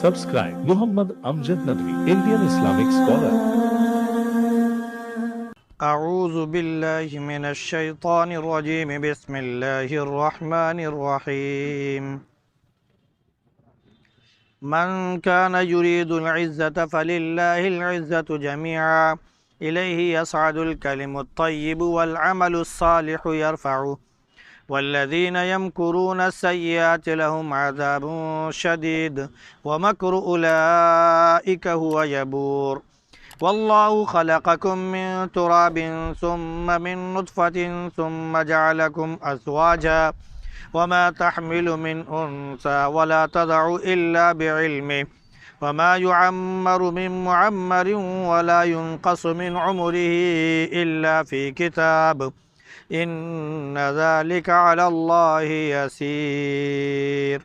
Subscribe Muhammad Amjad Nadwi, Indian Islamic scholar. أعوذ بالله من الشيطان الرجيم بسم الله الرحمن الرحيم من كان يريد العزة فلله العزة جميعا إليه يصعد الكلم الطيب والعمل الصالح يرفعه والذين يمكرون السيئات لهم عذاب شديد ومكر أولئك هو يبور والله خلقكم من تراب ثم من نطفة ثم جعلكم أزواجا وما تحمل من أنثى ولا تضع إلا بعلمه وما يعمر من معمر ولا ينقص من عمره إلا في كتاب إن ذلك على الله يسير.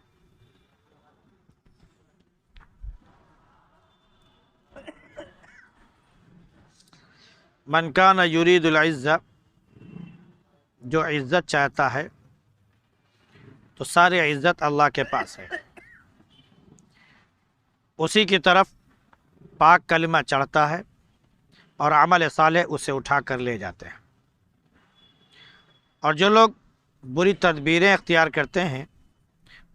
من کان یرید العزہ، جو عزت چاہتا ہے تو ساری عزت اللہ کے پاس ہے، اسی کی طرف پاک کلمہ چڑھتا ہے اور عمل صالح اسے اٹھا کر لے جاتے ہیں. اور جو لوگ بری تدبیریں اختیار کرتے ہیں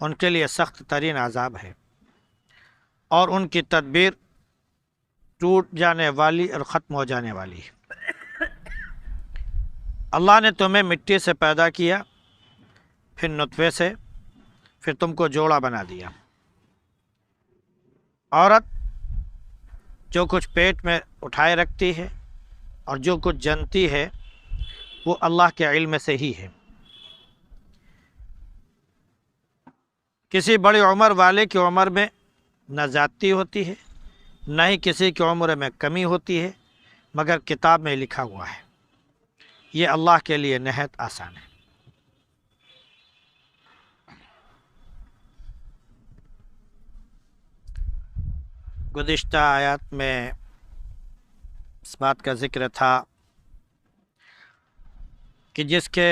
ان کے لیے سخت ترین عذاب ہے، اور ان کی تدبیر ٹوٹ جانے والی اور ختم ہو جانے والی ہے. اللہ نے تمہیں مٹی سے پیدا کیا، پھر نطفے سے، پھر تم کو جوڑا بنا دیا. عورت جو کچھ پیٹ میں اٹھائے رکھتی ہے اور جو کچھ جنتی ہے وہ اللہ کے علم سے ہی ہے. کسی بڑی عمر والے کی عمر میں نہ زیادتی ہوتی ہے، نہ ہی کسی کی عمر میں کمی ہوتی ہے، مگر کتاب میں لکھا ہوا ہے. یہ اللہ کے لیے نہایت آسان ہے. گزشتہ آیات میں اس بات کا ذکر تھا کہ جس کے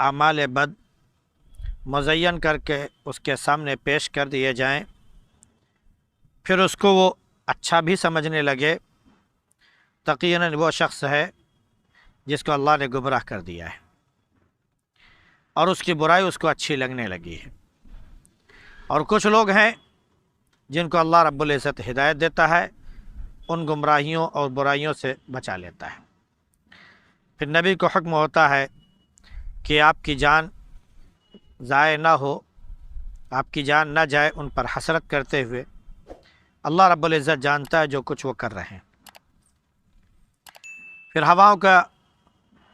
اعمال بد مزین کر کے اس کے سامنے پیش کر دیے جائیں، پھر اس کو وہ اچھا بھی سمجھنے لگے، یقیناً وہ شخص ہے جس کو اللہ نے گمراہ کر دیا ہے، اور اس کی برائی اس کو اچھی لگنے لگی ہے. اور کچھ لوگ ہیں جن کو اللہ رب العزت ہدایت دیتا ہے، ان گمراہیوں اور برائیوں سے بچا لیتا ہے. پھر نبی کو حکم ہوتا ہے کہ آپ کی جان ضائع نہ ہو، آپ کی جان نہ جائے، ان پر حسرت کرتے ہوئے اللہ رب العزت جانتا ہے جو کچھ وہ کر رہے ہیں. پھر ہواؤں کا،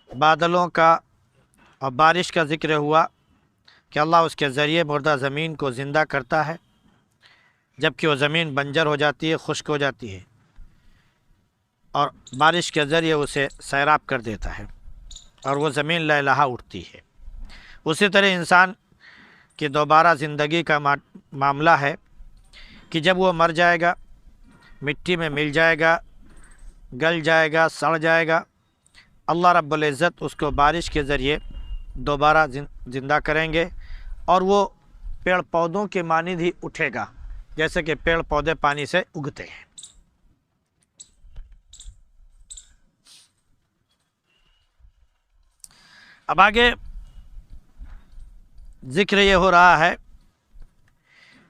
بادلوں کا اور بارش کا ذکر ہوا کہ اللہ اس کے ذریعے مردہ زمین کو زندہ کرتا ہے، جبکہ وہ زمین بنجر ہو جاتی ہے، خشک ہو جاتی ہے، اور بارش کے ذریعے اسے سیراب کر دیتا ہے اور وہ زمین لہلہا اٹھتی ہے. اسی طرح انسان کی دوبارہ زندگی کا معاملہ ہے کہ جب وہ مر جائے گا، مٹی میں مل جائے گا، گل جائے گا، سڑ جائے گا، اللہ رب العزت اس کو بارش کے ذریعے دوبارہ زندہ کریں گے، اور وہ پیڑ پودوں کے مانند ہی اٹھے گا جیسے کہ پیڑ پودے پانی سے اگتے ہیں. اب آگے ذکر یہ ہو رہا ہے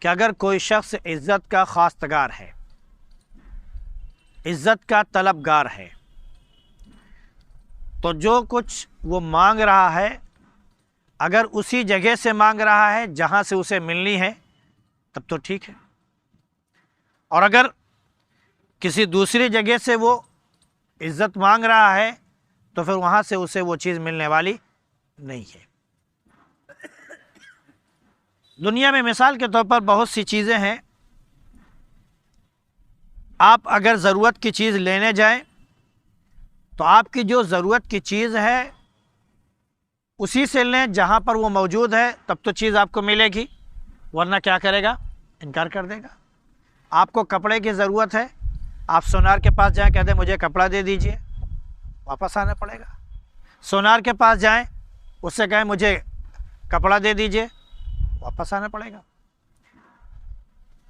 کہ اگر کوئی شخص عزت کا خواستگار ہے، عزت کا طلبگار ہے، تو جو کچھ وہ مانگ رہا ہے اگر اسی جگہ سے مانگ رہا ہے جہاں سے اسے ملنی ہے تب تو ٹھیک ہے، اور اگر کسی دوسری جگہ سے وہ عزت مانگ رہا ہے تو پھر وہاں سے اسے وہ چیز ملنے والی نہیں ہے. دنیا میں مثال کے طور پر بہت سی چیزیں ہیں. آپ اگر ضرورت کی چیز لینے جائیں تو آپ کی جو ضرورت کی چیز ہے اسی سے لیں جہاں پر وہ موجود ہے، تب تو چیز آپ کو ملے گی، ورنہ کیا کرے گا؟ انکار کر دے گا. آپ کو کپڑے کی ضرورت ہے، آپ سونار کے پاس جائیں، کہتے ہیں مجھے کپڑا دے دیجئے، واپس آنا پڑے گا. سونار کے پاس جائیں، اس سے کہیں مجھے کپڑا دے دیجئے، واپس آنا پڑے گا.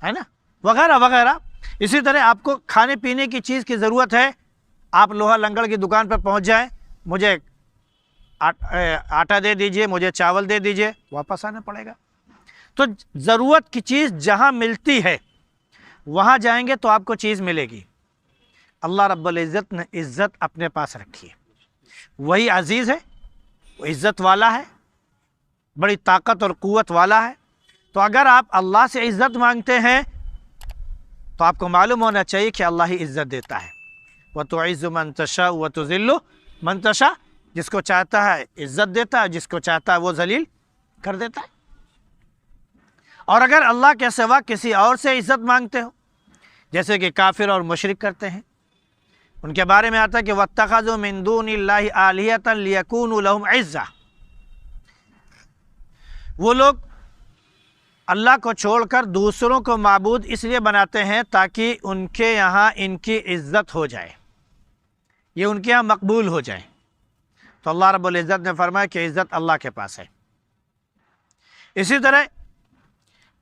ہے نا، وغیرہ وغیرہ۔ اسی طرح آپ کو کھانے پینے کی چیز کی ضرورت ہے، آپ لوہا لنگڑ کی دکان پر پہنچ جائیں، مجھے آٹا دے دیجئے، مجھے چاول دے دیجئے، واپس آنا پڑے گا۔ تو ضرورت کی چیز جہاں ملتی ہے وہاں جائیں گے تو آپ کو چیز ملے گی۔ اللہ رب العزت نے عزت اپنے پاس رکھی ہے، وہی عزیز ہے، وہ عزت والا ہے، بڑی طاقت اور قوت والا ہے۔ تو اگر آپ اللہ سے عزت مانگتے ہیں تو آپ کو معلوم ہونا چاہیے کہ اللہ ہی عزت دیتا ہے۔ وَتُعِزُّ مَن تَشَاءُ وَتُذِلُّ مَن تَشَاءُ، جس کو چاہتا ہے عزت دیتا ہے، جس کو چاہتا ہے وہ ذلیل کر دیتا ہے۔ اور اگر اللہ کے سوا کسی اور سے عزت مانگتے ہو، جیسے کہ کافر اور مشرک کرتے ہیں، ان کے بارے میں آتا ہے کہ وَاتَّخَذُوا مِن دُونِ اللَّهِ آلِهَةً لِيَكُونُوا لَهُمْ عِزًّا، وہ لوگ اللہ کو چھوڑ کر دوسروں کو معبود اس لیے بناتے ہیں تاکہ ان کے یہاں ان کی عزت ہو جائے، یہ ان کے یہاں مقبول ہو جائے۔ تو اللہ رب العزت نے فرمایا کہ عزت اللہ کے پاس ہے۔ اسی طرح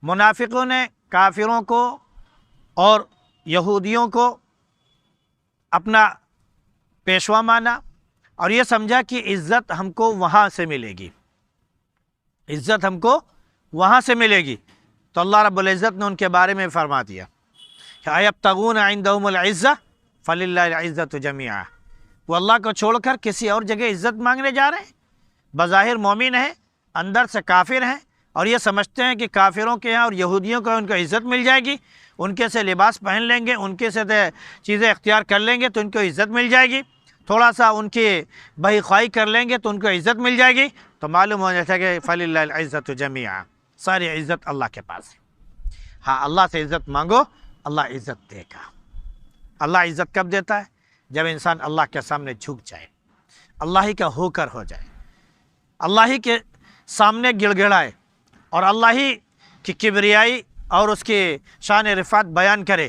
منافقوں نے کافروں کو اور یہودیوں کو اپنا پیشوا مانا اور یہ سمجھا کہ عزت ہم کو وہاں سے ملے گی، عزت ہم کو وہاں سے ملے گی۔ تو اللہ رب العزت نے ان کے بارے میں فرما دیا کہ ایبتغون عندہم العزہ فللہ العزۃ جمیعا، وہ اللہ کو چھوڑ کر کسی اور جگہ عزت مانگنے جا رہے ہیں، بظاہر مومن ہیں، اندر سے کافر ہیں، اور یہ سمجھتے ہیں کہ کافروں کے یہاں اور یہودیوں کو ان کو عزت مل جائے گی، ان کے سے لباس پہن لیں گے، ان کے سے چیزیں اختیار کر لیں گے تو ان کو عزت مل جائے گی، تھوڑا سا ان کی بہی خواہی کر لیں گے تو ان کو عزت مل جائے گی۔ تو معلوم ہونا چاہیے کہ فللہ العزۃ جمیعا، ساری عزت اللہ کے پاس ہے۔ ہاں، اللہ سے عزت مانگو، اللہ عزت دے گا۔ اللہ عزت کب دیتا ہے؟ جب انسان اللہ کے سامنے جھک جائے، اللہ ہی کا ہو کر ہو جائے، اللہ ہی کے سامنے گڑ گڑائے اور اللہ ہی کی کبریائی اور اس کی شان رفعت بیان کرے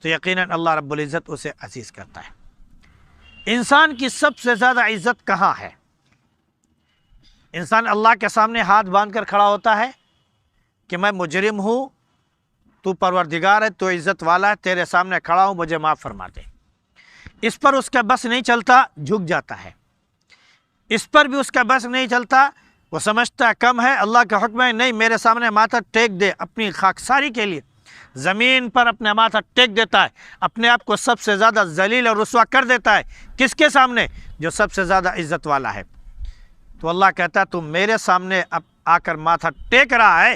تو یقیناً اللہ رب العزت اسے عزیز کرتا ہے۔ انسان کی سب سے زیادہ عزت کہاں ہے؟ انسان اللہ کے سامنے ہاتھ باندھ کر کھڑا ہوتا ہے کہ میں مجرم ہوں، تو پروردگار ہے، تو عزت والا ہے، تیرے سامنے کھڑا ہوں، مجھے معاف فرما دے۔ اس پر اس کا بس نہیں چلتا، جھک جاتا ہے۔ اس پر بھی اس کا بس نہیں چلتا، وہ سمجھتا ہے کم ہے، اللہ کا حکم ہے نہیں، میرے سامنے ماتھا ٹیک دے، اپنی خاکساری کے لیے زمین پر اپنے ماتھا ٹیک دیتا ہے، اپنے آپ کو سب سے زیادہ ذلیل اور رسوا کر دیتا ہے۔ کس کے سامنے؟ جو سب سے زیادہ عزت والا ہے۔ تو اللہ کہتا ہے تم میرے سامنے اب آ کر ماتھا ٹیک رہا ہے،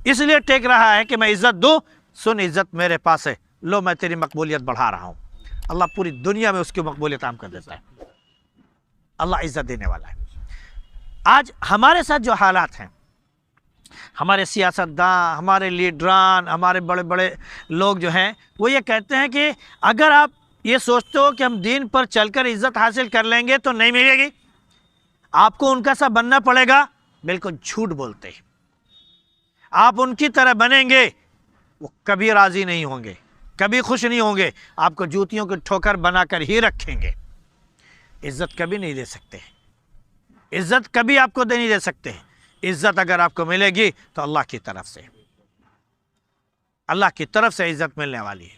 اس لیے ٹیک رہا ہے کہ میں عزت دوں، سن عزت میرے پاس ہے، لو میں تیری مقبولیت بڑھا رہا ہوں۔ اللہ پوری دنیا میں اس کی مقبولیت عام کر دیتا ہے۔ اللہ عزت دینے والا ہے۔ آج ہمارے ساتھ جو حالات ہیں، ہمارے سیاستداں، ہمارے لیڈران، ہمارے بڑے بڑے لوگ جو ہیں وہ یہ کہتے ہیں کہ اگر آپ یہ سوچتے ہو کہ ہم دین پر چل کر عزت حاصل کر لیں گے تو نہیں ملے گی، آپ کو ان کا سا بننا پڑے گا، بالکل جھوٹ بولتے ہیں۔ آپ ان کی طرح بنیں گے، وہ کبھی راضی نہیں ہوں گے، کبھی خوش نہیں ہوں گے، آپ کو جوتیوں کی ٹھوکر بنا کر ہی رکھیں گے۔ عزت کبھی نہیں دے سکتے، عزت کبھی آپ کو نہیں دے سکتے۔ عزت اگر آپ کو ملے گی تو اللہ کی طرف سے، اللہ کی طرف سے عزت ملنے والی ہے،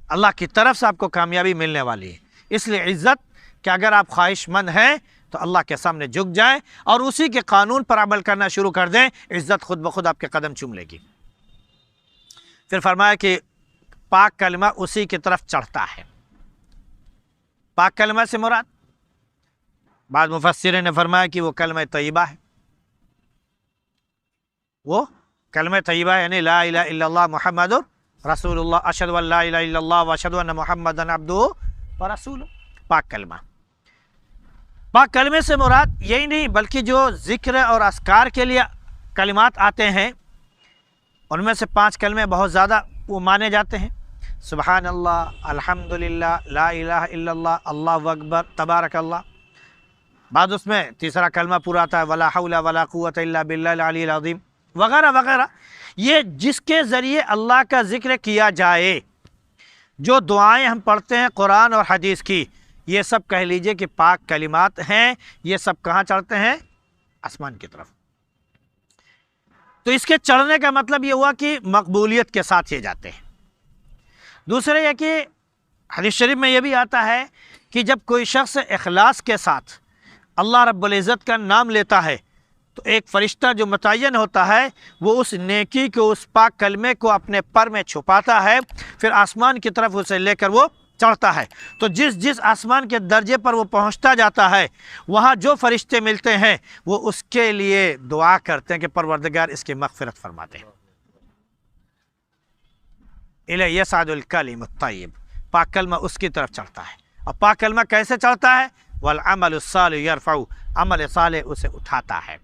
اللہ کی طرف سے آپ کو کامیابی ملنے والی ہے۔ اس لیے عزت کہ اگر آپ خواہش مند ہیں تو اللہ کے سامنے جھک جائیں اور اسی کے قانون پر عمل کرنا شروع کر دیں، عزت خود بخود آپ کے قدم چوم لے گی۔ پھر فرمایا کہ پاک کلمہ اسی کی طرف چڑھتا ہے۔ پاک کلمہ سے مراد بعض مفسرین نے فرمایا کہ وہ کلمہ طیبہ ہے، وہ کلمہ طیبہ ہے، یعنی لا الہ الا اللہ محمد رسول اللہ، اشہد ان لا الہ الا اللہ واشہد ان محمدًا عبدہ ورسولہ۔ پاک کلمہ، پاک کلمے سے مراد یہی نہیں بلکہ جو ذکر اور اذکار کے لیے کلمات آتے ہیں ان میں سے 5 کلمے بہت زیادہ وہ مانے جاتے ہیں، سبحان اللہ، الحمدللہ، لا الہ الا اللہ، اللہ اکبر، تبارک اللہ۔ بعد اس میں تیسرا کلمہ پورا آتا ہے ولا حول ولا قوت الا باللہ العلی العظیم، وغیرہ وغیرہ۔ یہ جس کے ذریعے اللہ کا ذکر کیا جائے، جو دعائیں ہم پڑھتے ہیں قرآن اور حدیث کی، یہ سب کہہ لیجئے کہ پاک کلمات ہیں۔ یہ سب کہاں چڑھتے ہیں؟ آسمان کی طرف۔ تو اس کے چڑھنے کا مطلب یہ ہوا کہ مقبولیت کے ساتھ یہ جاتے ہیں۔ دوسرے یہ کہ حدیث شریف میں یہ بھی آتا ہے کہ جب کوئی شخص اخلاص کے ساتھ اللہ رب العزت کا نام لیتا ہے تو ایک فرشتہ جو متعین ہوتا ہے وہ اس نیکی کو، اس پاک کلمے کو اپنے پر میں چھپاتا ہے، پھر آسمان کی طرف اسے لے کر وہ چڑھتا ہے۔ تو جس آسمان کے درجے پر وہ پہنچتا جاتا ہے وہاں جو فرشتے ملتے ہیں وہ اس کے لیے دعا کرتے ہیں کہ پروردگار اس کی مغفرت فرماتے ہیں۔ الیہ یصعد الکلم الطیب، پاک کلمہ اس کی طرف چڑھتا ہے۔ اور پاک کلمہ کیسے چڑھتا ہے؟ والعمل الصالح یرفع، عمل صالح اسے اٹھاتا ہے۔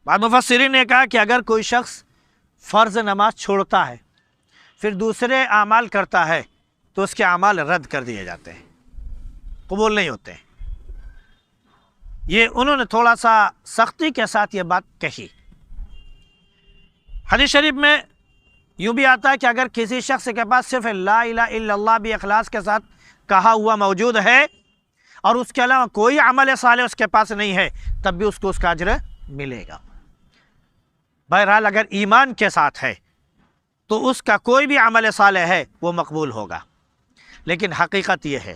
بعض مفسرین نے کہا کہ اگر کوئی شخص فرض نماز چھوڑتا ہے پھر دوسرے اعمال کرتا ہے تو اس کے اعمال رد کر دیے جاتے ہیں، قبول نہیں ہوتے ہیں۔ یہ انہوں نے تھوڑا سا سختی کے ساتھ یہ بات کہی۔ حدیث شریف میں یوں بھی آتا ہے کہ اگر کسی شخص کے پاس صرف لا الہ الا اللہ بھی اخلاص کے ساتھ کہا ہوا موجود ہے اور اس کے علاوہ کوئی عمل صالح اس کے پاس نہیں ہے تب بھی اس کو اس کا اجر ملے گا۔ بہرحال اگر ایمان کے ساتھ ہے تو اس کا کوئی بھی عمل صالح ہے وہ مقبول ہوگا۔ لیکن حقیقت یہ ہے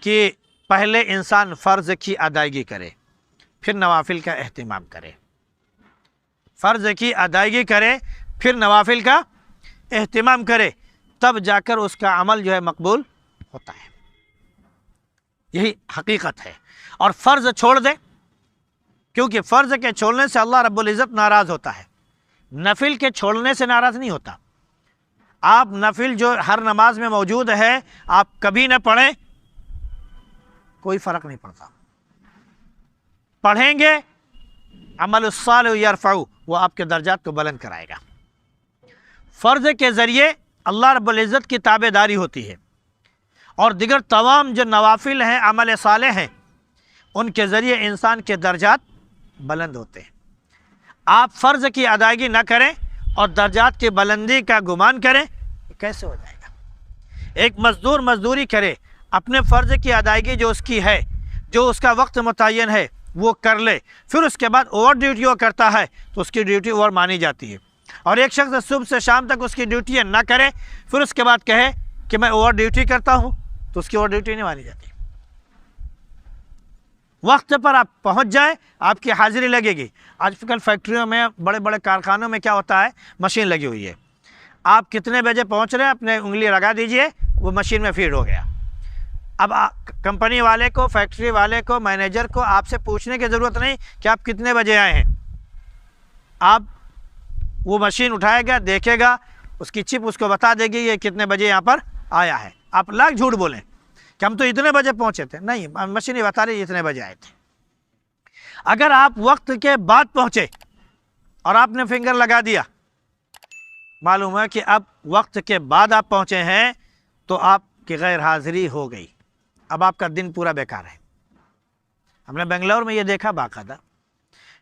کہ پہلے انسان فرض کی ادائیگی کرے، پھر نوافل کا اہتمام کرے۔ فرض کی ادائیگی کرے، پھر نوافل کا اہتمام کرے، تب جا کر اس کا عمل جو ہے مقبول ہوتا ہے۔ یہی حقیقت ہے۔ اور فرض چھوڑ دے، کیونکہ فرض کے چھوڑنے سے اللہ رب العزت ناراض ہوتا ہے، نفل کے چھوڑنے سے ناراض نہیں ہوتا۔ آپ نفل جو ہر نماز میں موجود ہے آپ کبھی نہ پڑھیں، کوئی فرق نہیں پڑتا۔ پڑھیں گے، عمل الصالح یرفع، وہ آپ کے درجات کو بلند کرائے گا۔ فرض کے ذریعے اللہ رب العزت کی تابع داری ہوتی ہے، اور دیگر تمام جو نوافل ہیں، عمل صالح ہیں، ان کے ذریعے انسان کے درجات بلند ہوتے ہیں۔ آپ فرض کی ادائیگی نہ کریں اور درجات کی بلندی کا گمان کریں، کیسے ہو جائے گا؟ ایک مزدور مزدوری کرے، اپنے فرض کی ادائیگی جو اس کی ہے، جو اس کا وقت متعین ہے وہ کر لے، پھر اس کے بعد اوور ڈیوٹی وہ کرتا ہے تو اس کی ڈیوٹی اوور مانی جاتی ہے۔ اور ایک شخص صبح سے شام تک اس کی ڈیوٹی نہ کرے، پھر اس کے بعد کہے کہ میں اوور ڈیوٹی کرتا ہوں، تو اس کی اوور ڈیوٹی نہیں مانی جاتی۔ وقت پر آپ پہنچ جائیں، آپ کی حاضری لگے گی۔ آج کل فیکٹریوں میں، بڑے بڑے کارخانوں میں کیا ہوتا ہے، مشین لگی ہوئی ہے، آپ کتنے بجے پہنچ رہے ہیں اپنے انگلی لگا دیجئے، وہ مشین میں فیڈ ہو گیا۔ اب کمپنی والے کو، فیکٹری والے کو، مینیجر کو آپ سے پوچھنے کی ضرورت نہیں کہ آپ کتنے بجے آئے ہیں۔ آپ وہ مشین اٹھائے گا، دیکھے گا، اس کی چپ اس کو بتا دے گی یہ کتنے بجے یہاں پر آیا ہے۔ آپ لاکھ جھوٹ بولیں کہ ہم تو اتنے بجے پہنچے تھے، نہیں، مشین یہ بتا رہی اتنے بجے آئے تھے۔ اگر آپ وقت کے بعد پہنچے اور آپ نے فنگر لگا دیا، معلوم ہے کہ اب وقت کے بعد آپ پہنچے ہیں تو آپ کی غیر حاضری ہو گئی، اب آپ کا دن پورا بیکار ہے۔ ہم نے بنگلور میں یہ دیکھا باقاعدہ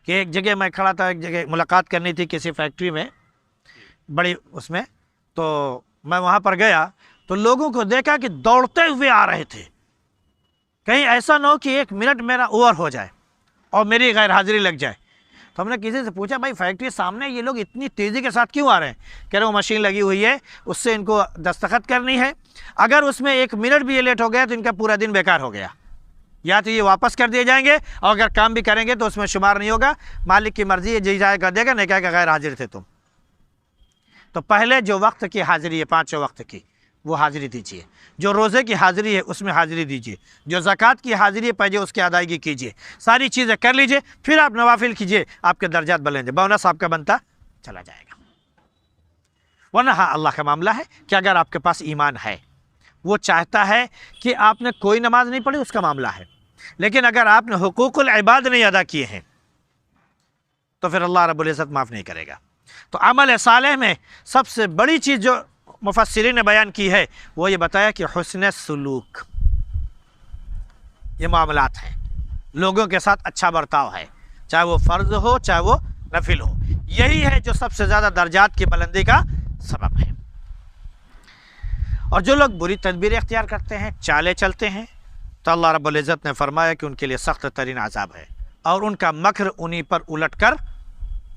کہ ایک جگہ میں کھڑا تھا، ایک جگہ ملاقات کرنی تھی کسی فیکٹری میں بڑی، اس میں تو میں وہاں پر گیا تو لوگوں کو دیکھا کہ دوڑتے ہوئے آ رہے تھے، کہیں ایسا نہ ہو کہ ایک منٹ میرا اوور ہو جائے اور میری غیر حاضری لگ جائے۔ تو ہم نے کسی سے پوچھا بھائی فیکٹری سامنے یہ لوگ اتنی تیزی کے ساتھ کیوں آ رہے ہیں؟ کہہ رہے وہ مشین لگی ہوئی ہے، اس سے ان کو دستخط کرنی ہے، اگر اس میں ایک منٹ بھی یہ لیٹ ہو گیا تو ان کا پورا دن بیکار ہو گیا، یا تو یہ واپس کر دیے جائیں گے اور اگر کام بھی کریں گے تو اس میں شمار نہیں ہوگا، مالک کی مرضی ہے جی جائے کر دے گا، نہیں کہا کہ غیر حاضر تھے تم۔ تو پہلے جو وقت کی حاضری ہے، 5 وقت کی، وہ حاضری دیجیے۔ جو روزے کی حاضری ہے اس میں حاضری دیجیے، جو زکوٰۃ کی حاضری ہے پہلے اس کی ادائیگی کیجیے، ساری چیزیں کر لیجیے، پھر آپ نوافل کیجیے، آپ کے درجات بلند ہیں، بونس آپ کا بنتا چلا جائے گا۔ ورنہ ہاں اللہ کا معاملہ ہے کہ اگر آپ کے پاس ایمان ہے، وہ چاہتا ہے کہ آپ نے کوئی نماز نہیں پڑھی، اس کا معاملہ ہے، لیکن اگر آپ نے حقوق العباد نہیں ادا کیے ہیں تو پھر اللہ رب العزت معاف نہیں کرے گا۔ تو عمل صالح میں سب سے بڑی چیز جو مفسرین نے بیان کی ہے وہ یہ بتایا کہ حسن سلوک، یہ معاملات ہیں، لوگوں کے ساتھ اچھا برتاؤ ہے، چاہے وہ فرض ہو چاہے وہ نفل ہو، یہی ہے جو سب سے زیادہ درجات کی بلندی کا سبب ہے۔ اور جو لوگ بری تدبیریں اختیار کرتے ہیں، چالیں چلتے ہیں، تو اللہ رب العزت نے فرمایا کہ ان کے لیے سخت ترین عذاب ہے، اور ان کا مکر انہی پر الٹ کر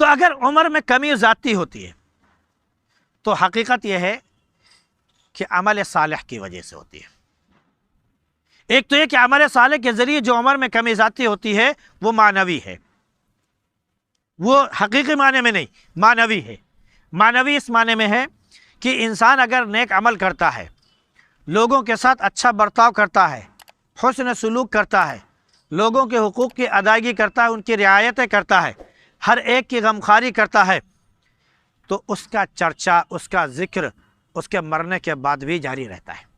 تو اگر عمر میں کمی ذاتی ہوتی ہے تو حقیقت یہ ہے کہ عمل صالح کی وجہ سے ہوتی ہے۔ ایک تو یہ کہ عمل صالح کے ذریعے جو عمر میں کمی ذاتی ہوتی ہے وہ معنوی ہے، وہ حقیقی معنی میں نہیں، معنوی ہے۔ معنوی اس معنی میں ہے کہ انسان اگر نیک عمل کرتا ہے، لوگوں کے ساتھ اچھا برتاؤ کرتا ہے، حسن سلوک کرتا ہے، لوگوں کے حقوق کی ادائیگی کرتا ہے، ان کی رعایتیں کرتا ہے، ہر ایک کی غمخواری کرتا ہے، تو اس کا چرچا، اس کا ذکر اس کے مرنے کے بعد بھی جاری رہتا ہے۔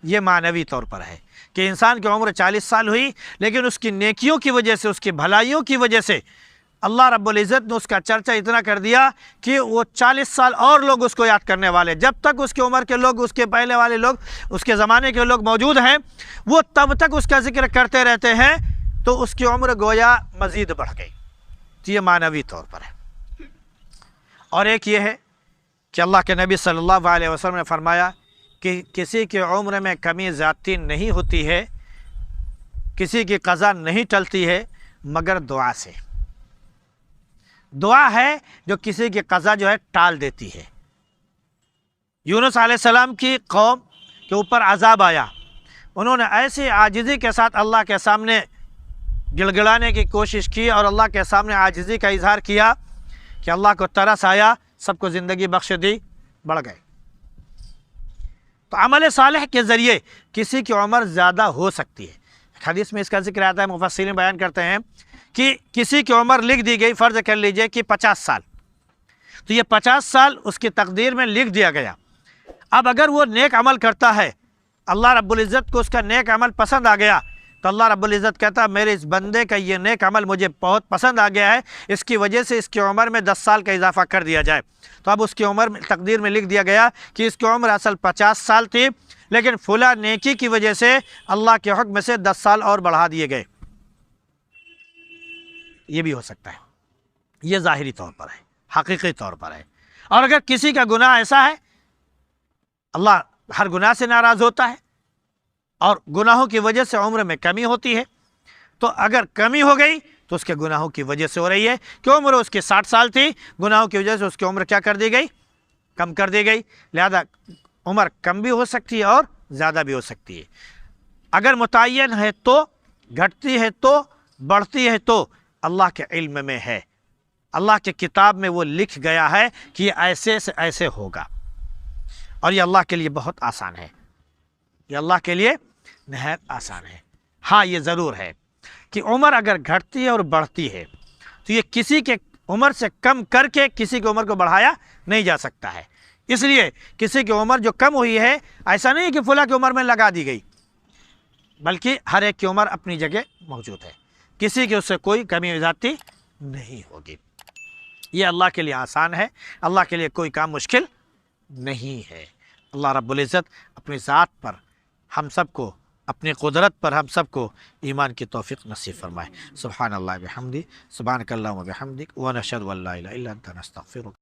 یہ معنوی طور پر ہے کہ انسان کی عمر 40 سال ہوئی، لیکن اس کی نیکیوں کی وجہ سے، اس کی بھلائیوں کی وجہ سے اللہ رب العزت نے اس کا چرچا اتنا کر دیا کہ وہ 40 سال اور لوگ اس کو یاد کرنے والے، جب تک اس کی عمر کے لوگ، اس کے پہلے والے لوگ، اس کے زمانے کے لوگ موجود ہیں، وہ تب تک اس کا ذکر کرتے رہتے ہیں، تو اس کی عمر گویا مزید بڑھ گئی۔ تو یہ معنوی طور پر ہے۔ اور ایک یہ ہے کہ اللہ کے نبی صلی اللہ علیہ وسلم نے فرمایا کہ کسی کی عمر میں کمی زیادتی نہیں ہوتی ہے، کسی کی قضا نہیں ٹلتی ہے مگر دعا سے۔ دعا ہے جو کسی کی قضا جو ہے ٹال دیتی ہے۔ یونس علیہ السلام کی قوم کے اوپر عذاب آیا، انہوں نے ایسی عاجزی کے ساتھ اللہ کے سامنے گڑگڑانے کی کوشش کی اور اللہ کے سامنے عاجزی کا اظہار کیا کہ اللہ کو ترس آیا، سب کو زندگی بخش دی، بڑھ گئے۔ تو عمل صالح کے ذریعے کسی کی عمر زیادہ ہو سکتی ہے۔ حدیث میں اس کا ذکر آتا ہے، مفسرین بیان کرتے ہیں کہ کسی کی عمر لکھ دی گئی، فرض کر لیجئے کہ 50 سال، تو یہ 50 سال اس کی تقدیر میں لکھ دیا گیا۔ اب اگر وہ نیک عمل کرتا ہے، اللہ رب العزت کو اس کا نیک عمل پسند آ گیا، تو اللہ رب العزت کہتا ہے میرے اس بندے کا یہ نیک عمل مجھے بہت پسند آ گیا ہے، اس کی وجہ سے اس کی عمر میں 10 سال کا اضافہ کر دیا جائے۔ تو اب اس کی عمر میں تقدیر میں لکھ دیا گیا کہ اس کی عمر اصل 50 سال تھی، لیکن فلاں نیکی کی وجہ سے اللہ کے حکم سے 10 سال اور بڑھا دیے گئے۔ یہ بھی ہو سکتا ہے، یہ ظاہری طور پر ہے، حقیقی طور پر ہے۔ اور اگر کسی کا گناہ ایسا ہے، اللہ ہر گناہ سے ناراض ہوتا ہے اور گناہوں کی وجہ سے عمر میں کمی ہوتی ہے، تو اگر کمی ہو گئی تو اس کے گناہوں کی وجہ سے ہو رہی ہے کہ عمر اس کی 60 سال تھی، گناہوں کی وجہ سے اس کی عمر کیا کر دی گئی؟ کم کر دی گئی۔ لہذا عمر کم بھی ہو سکتی ہے اور زیادہ بھی ہو سکتی ہے۔ اگر متعین ہے تو، گھٹتی ہے تو، بڑھتی ہے تو اللہ کے علم میں ہے، اللہ کے کتاب میں وہ لکھ گیا ہے کہ یہ ایسے سے ایسے ہوگا، اور یہ اللہ کے لیے بہت آسان ہے، یہ اللہ کے لیے نہایت آسان ہے۔ ہاں یہ ضرور ہے کہ عمر اگر گھٹتی ہے اور بڑھتی ہے تو یہ کسی کے عمر سے کم کر کے کسی کی عمر کو بڑھایا نہیں جا سکتا ہے۔ اس لیے کسی کی عمر جو کم ہوئی ہے، ایسا نہیں ہے کہ فلاں کی عمر میں لگا دی گئی، بلکہ ہر ایک کی عمر اپنی جگہ موجود ہے، کسی کی اس سے کوئی کمی زیادتی نہیں ہوگی۔ یہ اللہ کے لیے آسان ہے، اللہ کے لیے کوئی کام مشکل نہیں ہے۔ اللہ رب العزت اپنی ذات پر ہم سب کو، اپنی قدرت پر ہم سب کو ایمان کی توفیق نصیب فرمائے۔ سبحان اللہ بحمدہ، سبحانک اللہم وبحمدک، ونشہد ان لا الہ الا انت نستغفرک۔